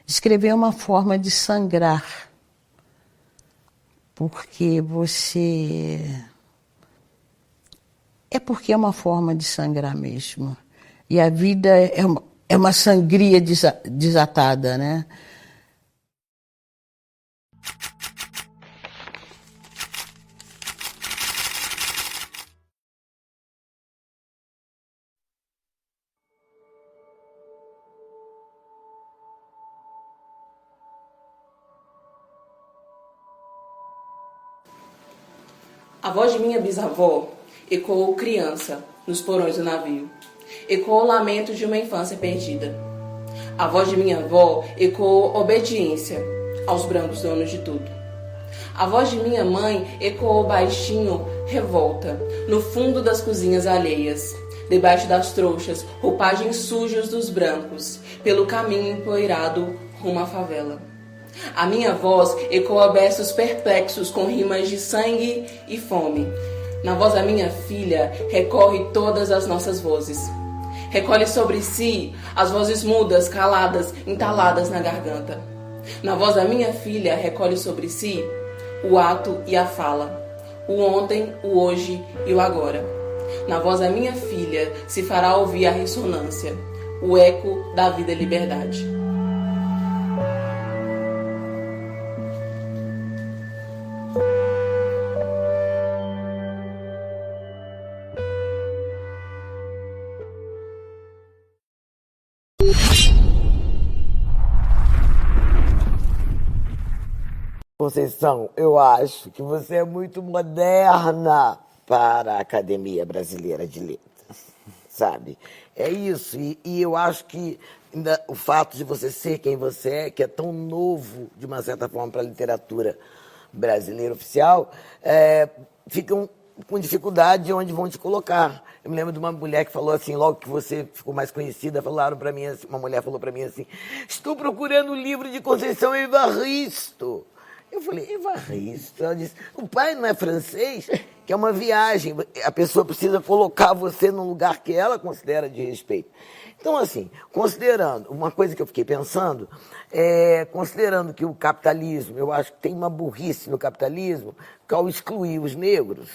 Escrever é uma forma de sangrar, porque você... porque é uma forma de sangrar mesmo. E a vida é uma sangria desatada, né? A voz de minha bisavó ecoou criança nos porões do navio. Ecoou o lamento de uma infância perdida. A voz de minha avó ecoou obediência aos brancos donos de tudo. A voz de minha mãe ecoou baixinho revolta no fundo das cozinhas alheias, debaixo das trouxas, roupagens sujas dos brancos, pelo caminho empoeirado rumo à favela. A minha voz ecoa versos perplexos com rimas de sangue e fome. Na voz da minha filha recorre todas as nossas vozes. Recolhe sobre si as vozes mudas, caladas, entaladas na garganta. Na voz da minha filha recolhe sobre si o ato e a fala, o ontem, o hoje e o agora. Na voz da minha filha se fará ouvir a ressonância, o eco da vida e liberdade. Conceição, eu acho que você é muito moderna para a Academia Brasileira de Letras, sabe? É isso, e eu acho que ainda o fato de você ser quem você é, que é tão novo, de uma certa forma, para a literatura brasileira oficial, ficam com dificuldade onde vão te colocar. Eu me lembro de uma mulher que falou assim, logo que você ficou mais conhecida, falaram para mim assim, uma mulher falou para mim assim, estou procurando o livro de Conceição Evaristo. Eu falei, Evaristo? Ela disse, o pai não é francês? Que é uma viagem, a pessoa precisa colocar você num lugar que ela considera de respeito. Então, assim, considerando, uma coisa que eu fiquei pensando, considerando que o capitalismo, eu acho que tem uma burrice no capitalismo, que ao excluir os negros,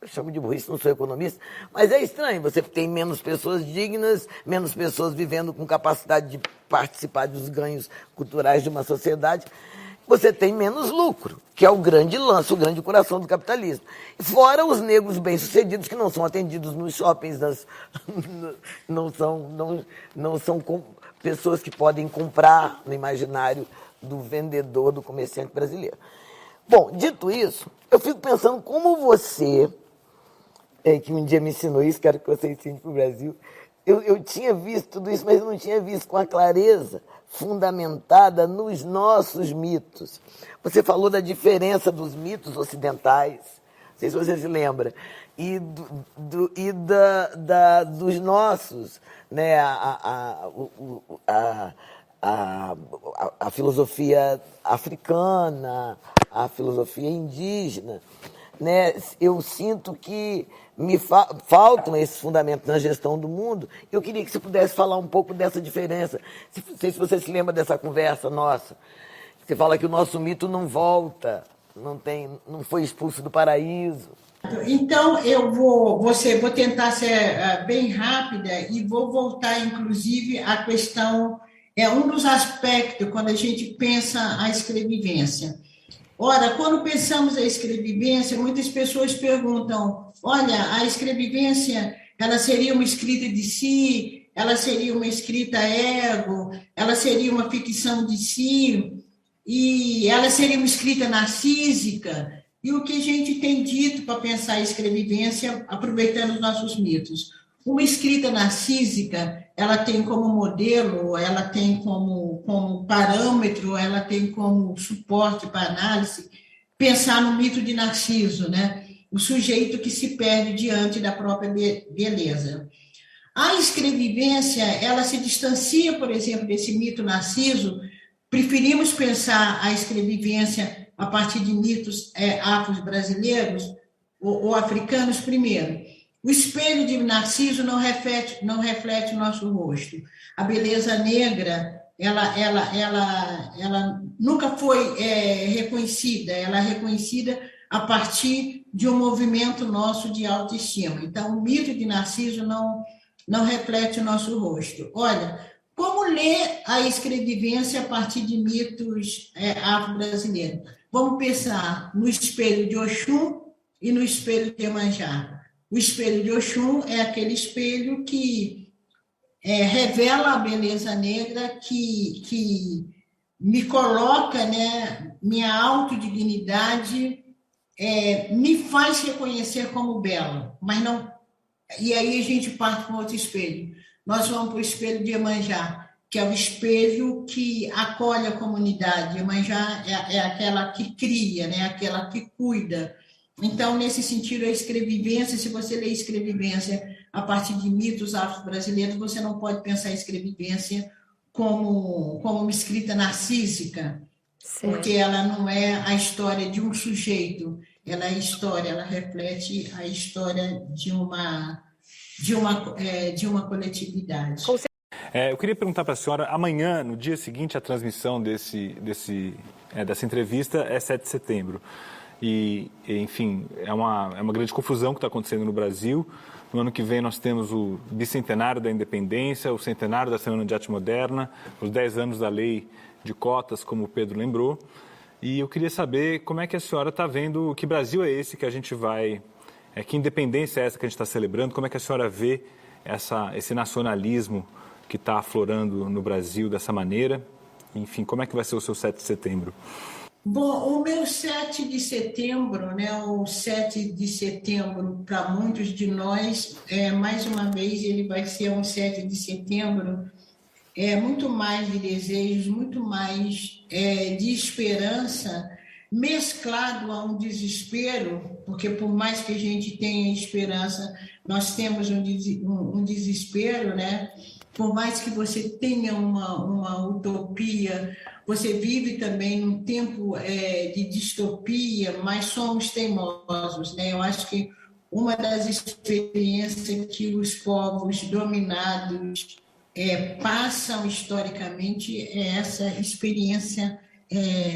eu chamo de burrice, não sou economista, mas é estranho, você tem menos pessoas dignas, menos pessoas vivendo com capacidade de participar dos ganhos culturais de uma sociedade, você tem menos lucro, que é o grande lance, o grande coração do capitalismo. Fora os negros bem-sucedidos que não são atendidos nos shoppings, não são pessoas que podem comprar no imaginário do vendedor, do comerciante brasileiro. Bom, dito isso, eu fico pensando como você, que um dia me ensinou isso, quero que você ensine para o Brasil, eu tinha visto tudo isso, mas eu não tinha visto com a clareza fundamentada nos nossos mitos. Você falou da diferença dos mitos ocidentais, não sei se você se lembra, e dos nossos, né? A filosofia africana, a filosofia indígena, né? Eu sinto que me faltam esses fundamentos na gestão do mundo. Eu queria que você pudesse falar um pouco dessa diferença. Não sei se você se lembra dessa conversa nossa. Você fala que o nosso mito não volta, não foi expulso do paraíso. Então, eu vou tentar ser bem rápida e vou voltar, inclusive, à questão, um dos aspectos quando a gente pensa a escrevivência. Ora, quando pensamos a escrevivência, muitas pessoas perguntam, olha, a escrevivência, ela seria uma escrita de si, ela seria uma escrita ego, ela seria uma ficção de si, e ela seria uma escrita narcísica. E o que a gente tem dito para pensar a escrevivência, aproveitando os nossos mitos? Uma escrita narcísica, ela tem como modelo, ela tem como parâmetro, ela tem como suporte para análise, pensar no mito de Narciso, né? O sujeito que se perde diante da própria beleza. A escrevivência, ela se distancia, por exemplo, desse mito Narciso. Preferimos pensar a escrevivência a partir de mitos afro-brasileiros ou africanos primeiro. O espelho de Narciso não reflete o nosso rosto. A beleza negra ela nunca foi reconhecida, ela é reconhecida a partir de um movimento nosso de autoestima. Então, o mito de Narciso não reflete o nosso rosto. Olha, como ler a escrevivência a partir de mitos afro-brasileiros? Vamos pensar no espelho de Oxum e no espelho de Iemanjá. O espelho de Oxum é aquele espelho que revela a beleza negra, que me coloca, né, minha autodignidade, me faz reconhecer como belo, mas não. E aí a gente parte para outro espelho. Nós vamos para o espelho de Iemanjá, que é o espelho que acolhe a comunidade. Iemanjá é aquela que cria, né? Aquela que cuida. Então, nesse sentido, a escrevivência, se você lê escrevivência a partir de mitos afro-brasileiros, você não pode pensar a escrevivência como uma escrita narcísica, certo, porque ela não é a história de um sujeito, ela é a história, ela reflete a história de uma coletividade. Eu queria perguntar para a senhora, amanhã, no dia seguinte à transmissão dessa entrevista, é 7 de setembro. E, enfim, é uma grande confusão que está acontecendo no Brasil. No ano que vem nós temos o bicentenário da independência, o centenário da Semana de Arte Moderna, os 10 anos da lei de cotas, como o Pedro lembrou. E eu queria saber como é que a senhora está vendo, que Brasil é esse que a gente vai... que independência é essa que a gente está celebrando? Como é que a senhora vê esse nacionalismo que está aflorando no Brasil dessa maneira? Enfim, como é que vai ser o seu 7 de setembro? Bom, o meu 7 de setembro, né, o 7 de setembro, para muitos de nós, mais uma vez, ele vai ser um 7 de setembro muito mais de desejos, muito mais de esperança, mesclado a um desespero, porque por mais que a gente tenha esperança, nós temos um desespero, né? Por mais que você tenha uma utopia, você vive também num tempo de distopia, mas somos teimosos, né? Eu acho que uma das experiências que os povos dominados passam historicamente é essa experiência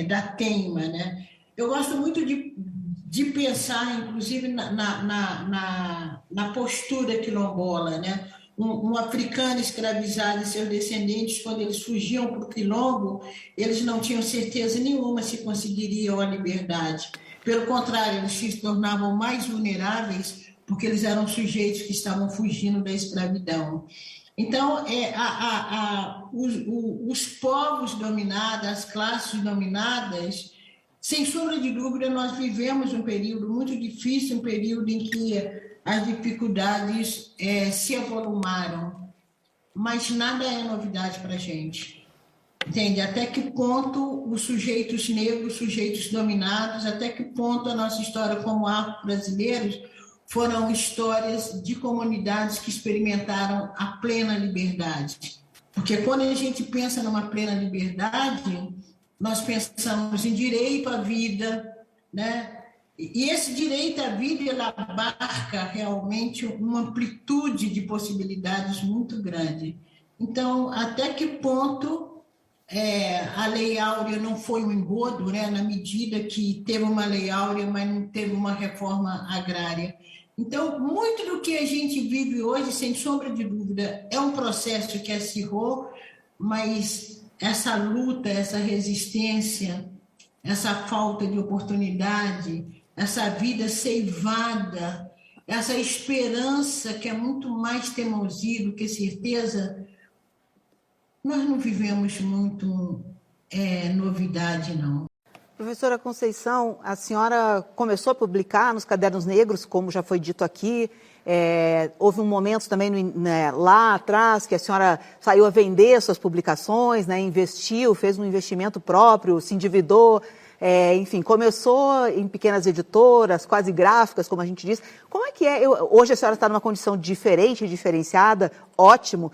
da teima, né? Eu gosto muito de pensar, inclusive, na postura quilombola, né? Um africano escravizado e seus descendentes, quando eles fugiam para o quilombo, eles não tinham certeza nenhuma se conseguiriam a liberdade. Pelo contrário, eles se tornavam mais vulneráveis porque eles eram sujeitos que estavam fugindo da escravidão. Então, os povos dominados, as classes dominadas, sem sombra de dúvida, nós vivemos um período muito difícil, um período em que as dificuldades se avolumaram, mas nada é novidade para a gente. Entende? Até que ponto os sujeitos negros, sujeitos dominados, até que ponto a nossa história como afro-brasileiros foram histórias de comunidades que experimentaram a plena liberdade. Porque quando a gente pensa numa plena liberdade, nós pensamos em direito à vida, né? E esse direito à vida, ele abarca realmente uma amplitude de possibilidades muito grande. Então, até que ponto a Lei Áurea não foi um engodo, né, na medida que teve uma Lei Áurea, mas não teve uma reforma agrária. Então, muito do que a gente vive hoje, sem sombra de dúvida, é um processo que acirrou, mas essa luta, essa resistência, essa falta de oportunidade, essa vida ceivada, essa esperança que é muito mais teimosia do que certeza, nós não vivemos muito novidade, não. Professora Conceição, a senhora começou a publicar nos Cadernos Negros, como já foi dito aqui. Houve um momento também lá atrás que a senhora saiu a vender suas publicações, né, investiu, fez um investimento próprio, se endividou. Enfim, começou em pequenas editoras, quase gráficas, como a gente diz. Como é que é? Hoje a senhora está numa condição diferente, diferenciada, ótimo.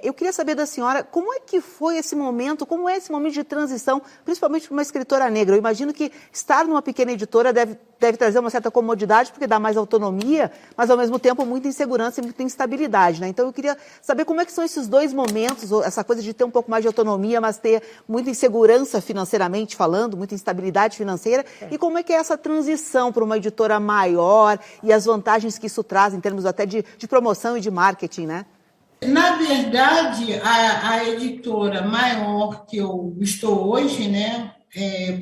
Eu queria saber da senhora como é que foi esse momento, como é esse momento de transição, principalmente para uma escritora negra. Eu imagino que estar numa pequena editora deve trazer uma certa comodidade, porque dá mais autonomia, mas ao mesmo tempo muita insegurança e muita instabilidade, né? Então eu queria saber como é que são esses dois momentos, essa coisa de ter um pouco mais de autonomia, mas ter muita insegurança financeiramente falando, muita instabilidade financeira, e como é que é essa transição para uma editora maior e as vantagens que isso traz em termos até de promoção e de marketing, né? Na verdade, a editora maior que eu estou hoje, né,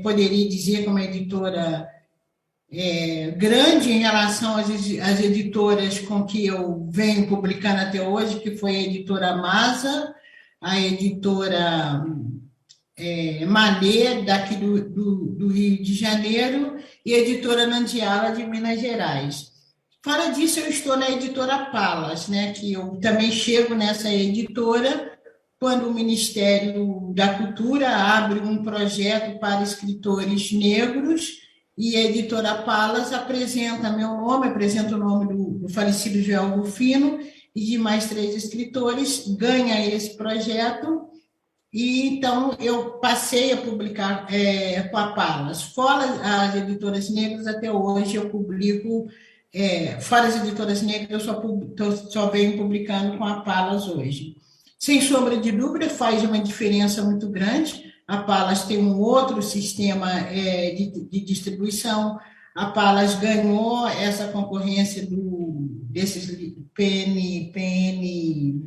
poderia dizer que é uma editora grande em relação às editoras com que eu venho publicando até hoje, que foi a editora Masa, a editora Manê, daqui do Rio de Janeiro, e a editora Nandiala, de Minas Gerais. Fora disso, eu estou na editora Palas, né, que eu também chego nessa editora quando o Ministério da Cultura abre um projeto para escritores negros, e a editora Palas apresenta meu nome, apresenta o nome do falecido Joel Rufino e de mais 3 escritores, ganha esse projeto, e então eu passei a publicar com a Palas. Fora as editoras negras, até hoje eu publico, fora as editoras negras, eu só venho publicando com a Palas hoje. Sem sombra de dúvida, faz uma diferença muito grande. A Palas tem um outro sistema de distribuição. A Palas ganhou essa concorrência desses PNL.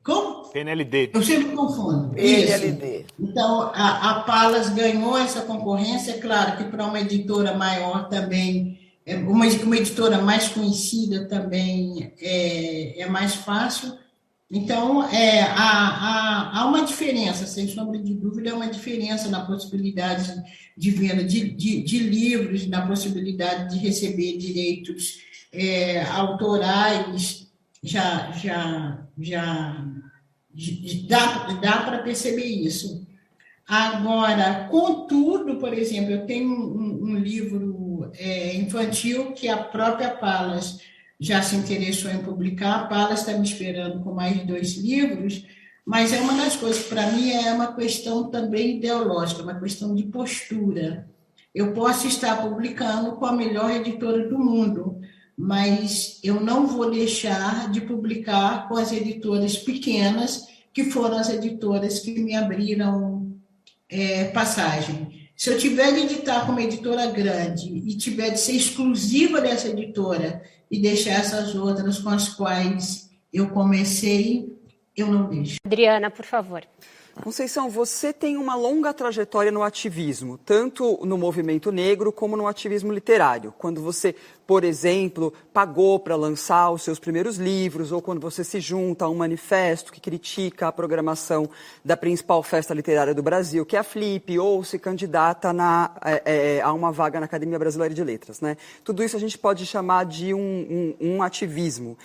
Como? PNLD. Eu sempre confundo. PNLD. Isso. Então, a Palas ganhou essa concorrência. É claro que para uma editora maior também, uma editora mais conhecida também é mais fácil. Então, há uma diferença, sem sombra de dúvida, é uma diferença na possibilidade de venda de livros, na possibilidade de receber direitos autorais, dá para perceber isso. Agora, contudo, por exemplo, eu tenho um livro infantil que a própria Palas já se interessou em publicar. A Palas está me esperando com mais de 2 livros, mas é uma das coisas, para mim, é uma questão também ideológica, uma questão de postura. Eu posso estar publicando com a melhor editora do mundo, mas eu não vou deixar de publicar com as editoras pequenas, que foram as editoras que me abriram passagem. Se eu tiver de editar com uma editora grande e tiver de ser exclusiva dessa editora e deixar essas outras com as quais eu comecei, eu não deixo. Adriana, por favor. Conceição, você tem uma longa trajetória no ativismo, tanto no movimento negro como no ativismo literário. Quando você, por exemplo, pagou para lançar os seus primeiros livros, ou quando você se junta a um manifesto que critica a programação da principal festa literária do Brasil, que é a Flip, ou se candidata a uma vaga na Academia Brasileira de Letras, né? Tudo isso a gente pode chamar de um ativismo.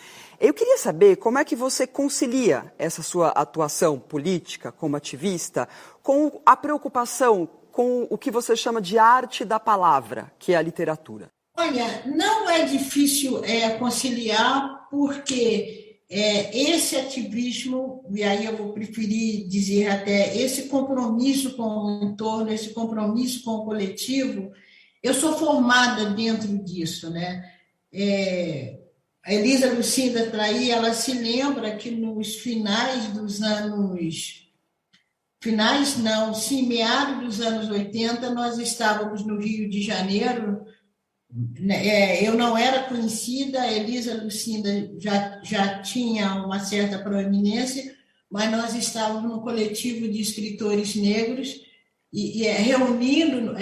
Eu queria saber como é que você concilia essa sua atuação política como ativista com a preocupação com o que você chama de arte da palavra, que é a literatura. Olha, não é difícil conciliar, porque esse ativismo, e aí eu vou preferir dizer até esse compromisso com o entorno, esse compromisso com o coletivo, eu sou formada dentro disso, né? A Elisa Lucinda Traí, ela se lembra que nos meados dos anos 80, nós estávamos no Rio de Janeiro. Eu não era conhecida, a Elisa Lucinda já tinha uma certa proeminência, mas nós estávamos no coletivo de escritores negros, reunindo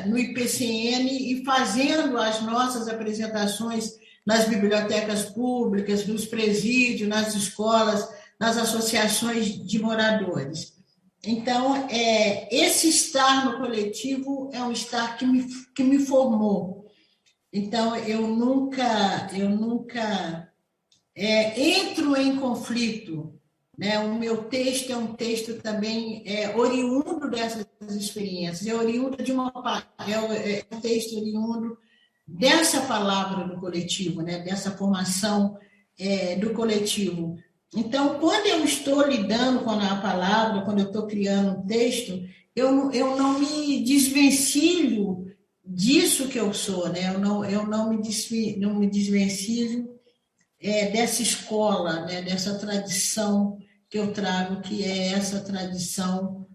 no IPCN e fazendo as nossas apresentações nas bibliotecas públicas, nos presídios, nas escolas, nas associações de moradores. Então, esse estar no coletivo é um estar que me formou. Então, eu nunca entro em conflito, né? O meu texto é um texto também oriundo dessas experiências, é oriundo de um texto oriundo dessa palavra do coletivo, né? Dessa formação do coletivo. Então, quando eu estou lidando com a palavra, quando eu estou criando um texto, eu não me desvencilho disso que eu sou, né? Eu não me desvencilho dessa escola, né? Dessa tradição que eu trago, que é essa tradição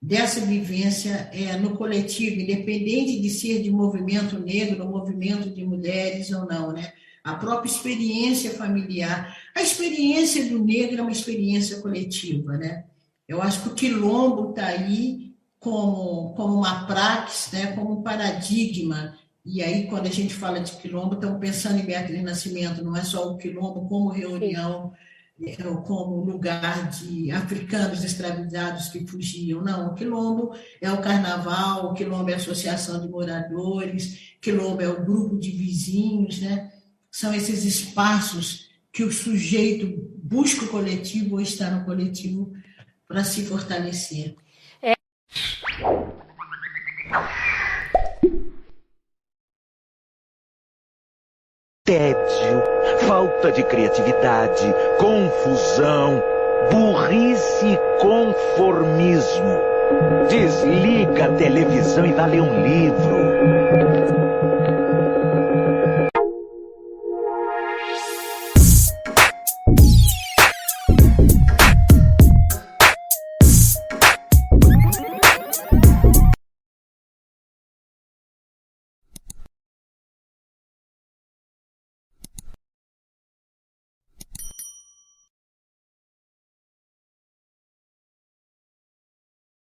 dessa vivência no coletivo, independente de ser de movimento negro, movimento de mulheres ou não, né? A própria experiência familiar. A experiência do negro é uma experiência coletiva, né? Eu acho que o quilombo está aí como uma praxis, né? Como um paradigma. E aí, quando a gente fala de quilombo, estamos pensando em Beatriz Nascimento, não é só o quilombo como reunião, como lugar de africanos escravizados que fugiam. Não, o quilombo é o carnaval, o quilombo é a associação de moradores, o quilombo é o grupo de vizinhos, né? São esses espaços que o sujeito busca o coletivo ou está no coletivo para se fortalecer. Tédio, falta de criatividade, confusão, burrice e conformismo. Desliga a televisão e vá ler um livro.